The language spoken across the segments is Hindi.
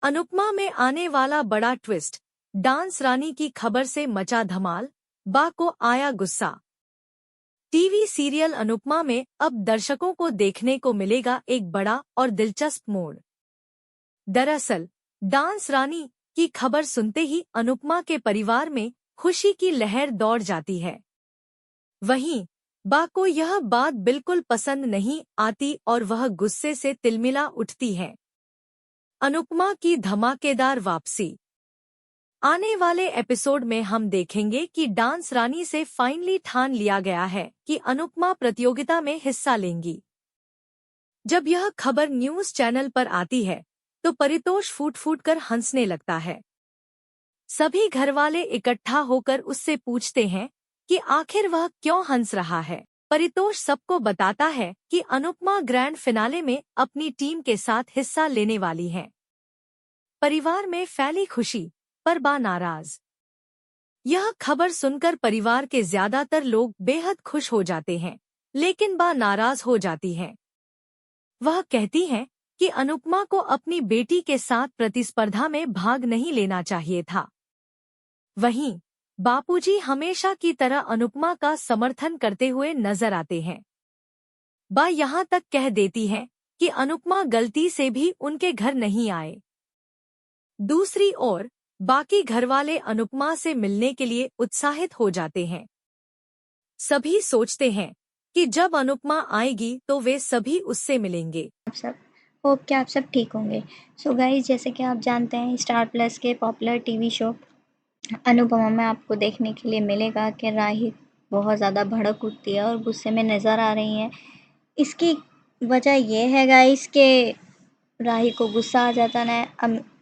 अनुपमा में आने वाला बड़ा ट्विस्ट, डांस रानी की खबर से मचा धमाल, बा को आया गुस्सा। टीवी सीरियल अनुपमा में अब दर्शकों को देखने को मिलेगा एक बड़ा और दिलचस्प मोड़। दरअसल, डांस रानी की खबर सुनते ही अनुपमा के परिवार में खुशी की लहर दौड़ जाती है। वहीं, बा को यह बात बिल्कुल पसंद नहीं आती और वह गुस्से से तिलमिला उठती है। अनुपमा की धमाकेदार वापसी। आने वाले एपिसोड में हम देखेंगे कि डांस रानी से फाइनली ठान लिया गया है कि अनुपमा प्रतियोगिता में हिस्सा लेंगी। जब यह खबर न्यूज़ चैनल पर आती है, तो परितोष फूट फूट कर हंसने लगता है। सभी घरवाले इकट्ठा होकर उससे पूछते हैं कि आखिर वह क्यों हंस रहा है। परितोष सबको बताता है कि अनुपमा ग्रैंड फिनाले में अपनी टीम के साथ हिस्सा लेने वाली है। परिवार में फैली खुशी, पर बा नाराज। यह खबर सुनकर परिवार के ज्यादातर लोग बेहद खुश हो जाते हैं, लेकिन बा नाराज हो जाती है। वह कहती है कि अनुपमा को अपनी बेटी के साथ प्रतिस्पर्धा में भाग नहीं लेना चाहिए था। वहीं, बापूजी हमेशा की तरह अनुपमा का समर्थन करते हुए नजर आते हैं। बा यहाँ तक कह देती है कि अनुपमा गलती से भी उनके घर नहीं आए। दूसरी ओर, बाकी घरवाले अनुपमा से मिलने के लिए उत्साहित हो जाते हैं। सभी सोचते हैं कि जब अनुपमा आएगी तो वे सभी उससे मिलेंगे। आप सब होप कि आप सब ठीक होंगे। सो गाइस, जैसे कि आप जानते हैं, स्टार प्लस के पॉपुलर टीवी शो अनुपमा में आपको देखने के लिए मिलेगा कि राही बहुत ज़्यादा भड़क उठती है और गुस्से में नज़र आ रही हैं। इसकी वजह ये है गाइस कि राही को गुस्सा आ जाता है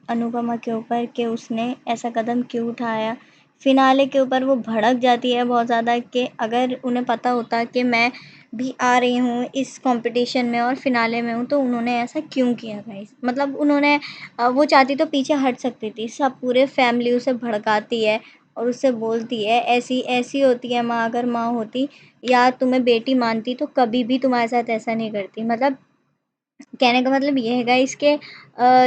अनुपमा के ऊपर कि उसने ऐसा कदम क्यों उठाया। फिनाले के ऊपर वो भड़क जाती है बहुत ज़्यादा कि अगर उन्हें पता होता कि मैं भी आ रही हूँ इस कंपटीशन में और फिनाले में हूँ, तो उन्होंने ऐसा क्यों किया गाइस। मतलब उन्होंने वो चाहती तो पीछे हट सकती थी। सब पूरे फैमिली उसे भड़काती है और उससे बोलती है, ऐसी ऐसी होती है माँ, अगर माँ होती या तुम्हें बेटी मानती तो कभी भी तुम्हारे साथ ऐसा नहीं करती। मतलब कहने का मतलब ये है इसके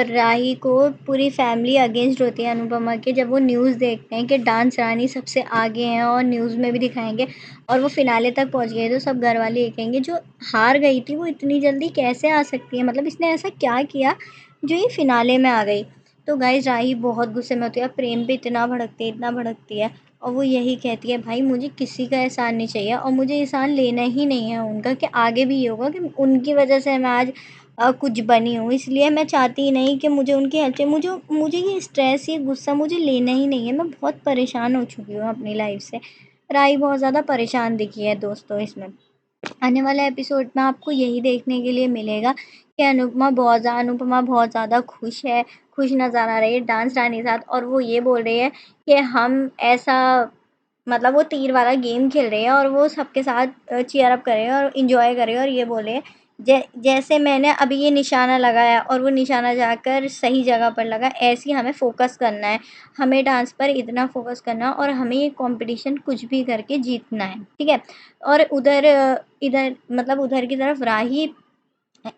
राही को पूरी फैमिली अगेंस्ट होती है अनुपमा के, जब वो न्यूज़ देखते हैं कि डांस रानी सबसे आगे हैं और न्यूज़ में भी दिखाएंगे और वो फिनाले तक पहुंच गए, तो सब घर वाले ये कहेंगे जो हार गई थी वो इतनी जल्दी कैसे आ सकती है। मतलब इसने ऐसा क्या किया जो ये फिनाले में आ गई। तो गाइस, राही बहुत गुस्से में होती है, प्रेम पे इतना भड़कती है और वो यही कहती है, भाई मुझे किसी का एहसान नहीं चाहिए और मुझे एहसान लेना ही नहीं है उनका, कि आगे भी ये होगा कि उनकी वजह से मैं आज कुछ बनी हूँ। इसलिए मैं चाहती ही नहीं कि मुझे उनकी हेल्प चाहिए। मुझे मुझे ये स्ट्रेस, ये गुस्सा मुझे लेना ही नहीं है। मैं बहुत परेशान हो चुकी हूँ अपनी लाइफ से। राही बहुत ज़्यादा परेशान दिखी है दोस्तों इसमें। आने वाले एपिसोड में आपको यही देखने के लिए मिलेगा कि अनुपमा बहुत ज़्यादा खुश नज़र आ रही है डांस रानी के साथ, और वो ये बोल रही है कि हम ऐसा, मतलब वो तीर वाला गेम खेल रहे हैं और वो सबके साथ चीयर अप कर रहे हैं और एंजॉय कर रहे हैं और ये बोले जैसे मैंने अभी ये निशाना लगाया और वो निशाना जाकर सही जगह पर लगा, ऐसे ही हमें फोकस करना है। हमें डांस पर इतना फोकस करना है और हमें ये कंपटीशन कुछ भी करके जीतना है, ठीक है। और इधर मतलब उधर की तरफ राही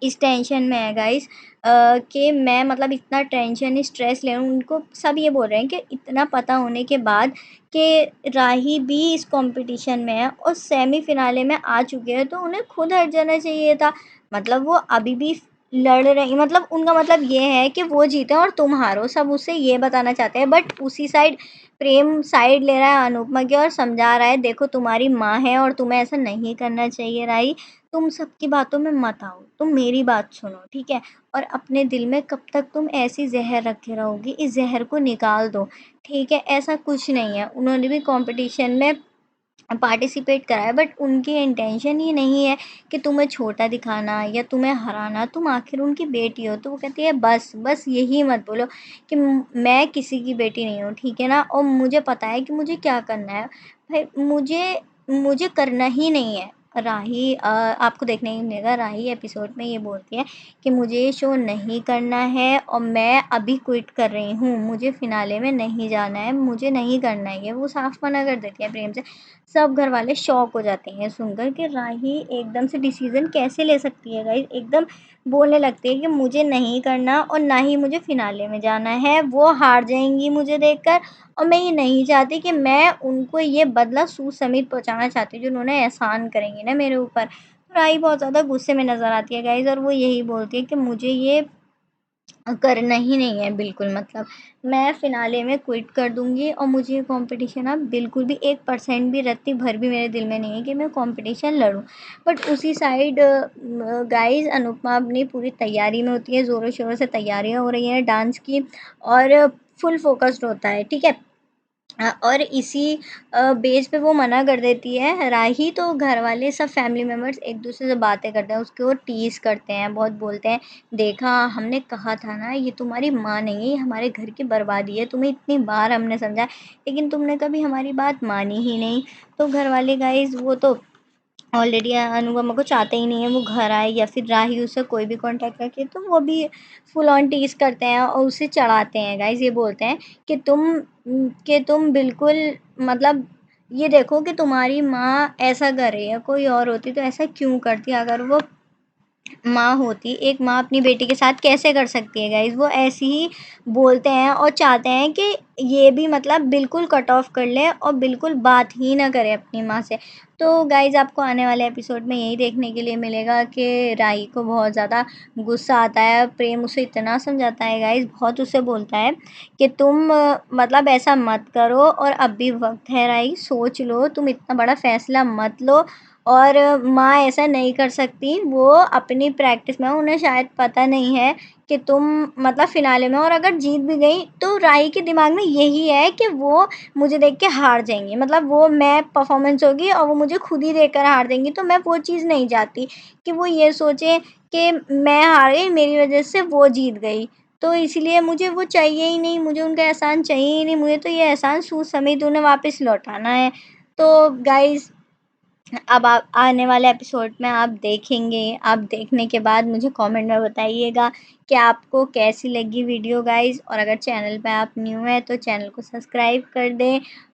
इस टेंशन में है गाइस, कि मैं मतलब इतना टेंशन स्ट्रेस ले रहा हूँ। उनको सब ये बोल रहे हैं कि इतना पता होने के बाद कि राही भी इस कंपटीशन में है और सेमी फिनाले में आ चुके हैं, तो उन्हें खुद हट जाना चाहिए था। मतलब वो अभी भी लड़ रही, मतलब उनका मतलब ये है कि वो जीते और तुम हारो, सब उससे ये बताना चाहते हैं। बट उसी साइड प्रेम साइड ले रहा है अनुपमा की और समझा रहा है, देखो तुम्हारी माँ है और तुम्हें ऐसा नहीं करना चाहिए राही, तुम सबकी बातों में मत आओ, तुम मेरी बात सुनो, ठीक है। और अपने दिल में कब तक तुम ऐसी ज़हर रखे रहोगी, इस ज़हर को निकाल दो, ठीक है। ऐसा कुछ नहीं है, उन्होंने भी कंपटीशन में पार्टिसिपेट करा है, बट उनकी इंटेंशन ये नहीं है कि तुम्हें छोटा दिखाना या तुम्हें हराना। तुम आखिर उनकी बेटी हो। तो वो कहती है, बस बस यही मत बोलो कि मैं किसी की बेटी नहीं हूँ, ठीक है ना। और मुझे पता है कि मुझे क्या करना है भाई, मुझे मुझे करना ही नहीं है। आपको देखने को मिलेगा, राही एपिसोड में ये बोलती है कि मुझे ये शो नहीं करना है और मैं अभी क्विट कर रही हूँ, मुझे फिनाले में नहीं जाना है, मुझे नहीं करना है ये। वो साफ मना कर देती है प्रेम से। सब घर वाले शॉक हो जाते हैं सुनकर कि राही एकदम से डिसीजन कैसे ले सकती है गाइस। एकदम बोलने लगती है कि मुझे नहीं करना और ना ही मुझे फिनाले में जाना है, वो हार जाएंगी मुझे देखकर और मैं ये नहीं चाहती कि मैं उनको ये बदला सूद समेत पहुँचाना चाहती हूँ जो उन्होंने एहसान करेंगी ना मेरे ऊपर। तो राही बहुत ज़्यादा गुस्से में नज़र आती है गाइस और वो यही बोलती है कि मुझे ये करना ही नहीं है बिल्कुल, मतलब मैं फ़िनाले में क्विट कर दूँगी और मुझे ये कॉम्पिटिशन अब बिल्कुल भी 1% भी रत्ती भर भी मेरे दिल में नहीं है कि मैं कॉम्पिटिशन लड़ूँ। बट उसी साइड गाइस अनुपमा अपनी पूरी तैयारी में होती है, ज़ोरों-शोरों से तैयारियाँ हो रही हैं डांस की और फुल फ़ोकस्ड होता है, ठीक है? और इसी बेस पे वो मना कर देती है राही। तो घर वाले सब फैमिली मेम्बर्स एक दूसरे से बातें करते हैं, उसको टीज़ करते हैं, बहुत बोलते हैं, देखा हमने कहा था ना ये तुम्हारी माँ नहीं है, ये हमारे घर की बर्बादी है, तुम्हें इतनी बार हमने समझाया लेकिन तुमने कभी हमारी बात मानी ही नहीं। तो घर वाले गाइस वो तो ऑलरेडी अनुपमा को चाहते ही नहीं है वो घर आए या फिर राही उससे कोई भी कांटेक्ट रखे, तो वो भी फुल ऑन टीज़ करते हैं और उसे चढ़ाते हैं गाइस। ये बोलते हैं कि तुम बिल्कुल, मतलब ये देखो कि तुम्हारी माँ ऐसा कर रही है, कोई और होती तो ऐसा क्यों करती। अगर वो माँ होती, एक माँ अपनी बेटी के साथ कैसे कर सकती है गाइस। वो ऐसे ही बोलते हैं और चाहते हैं कि ये भी मतलब बिल्कुल कट ऑफ कर ले और बिल्कुल बात ही ना करे अपनी माँ से। तो गाइस आपको आने वाले एपिसोड में यही देखने के लिए मिलेगा कि राही को बहुत ज़्यादा गुस्सा आता है, प्रेम उसे इतना समझाता है गाइस, बहुत उसे बोलता है कि तुम मतलब ऐसा मत करो और अब भी वक्त है राही, सोच लो, तुम इतना बड़ा फैसला मत लो। और माँ ऐसा नहीं कर सकती, वो अपनी प्रैक्टिस में, उन्हें शायद पता नहीं है कि तुम मतलब फ़िनाले में और अगर जीत भी गई तो राही के दिमाग में यही है कि वो मुझे देख के हार जाएँगी, मतलब वो मैं परफ़ॉर्मेंस होगी और वो मुझे खुद ही देखकर हार देंगी। तो मैं वो चीज़ नहीं चाहती कि वो ये सोचे कि मैं हार गई, मेरी वज़ह से वो जीत गई। तो इसलिए मुझे वो चाहिए ही नहीं, मुझे उनका एहसान चाहिए ही नहीं, मुझे तो ये एहसान सूद समेत उन्हें वापस लौटाना है। तो गाइज़ अब आप आने वाले एपिसोड में आप देखेंगे, आप देखने के बाद मुझे कमेंट में बताइएगा कि आपको कैसी लगी वीडियो गाइस। और अगर चैनल पे आप न्यू हैं तो चैनल को सब्सक्राइब कर दें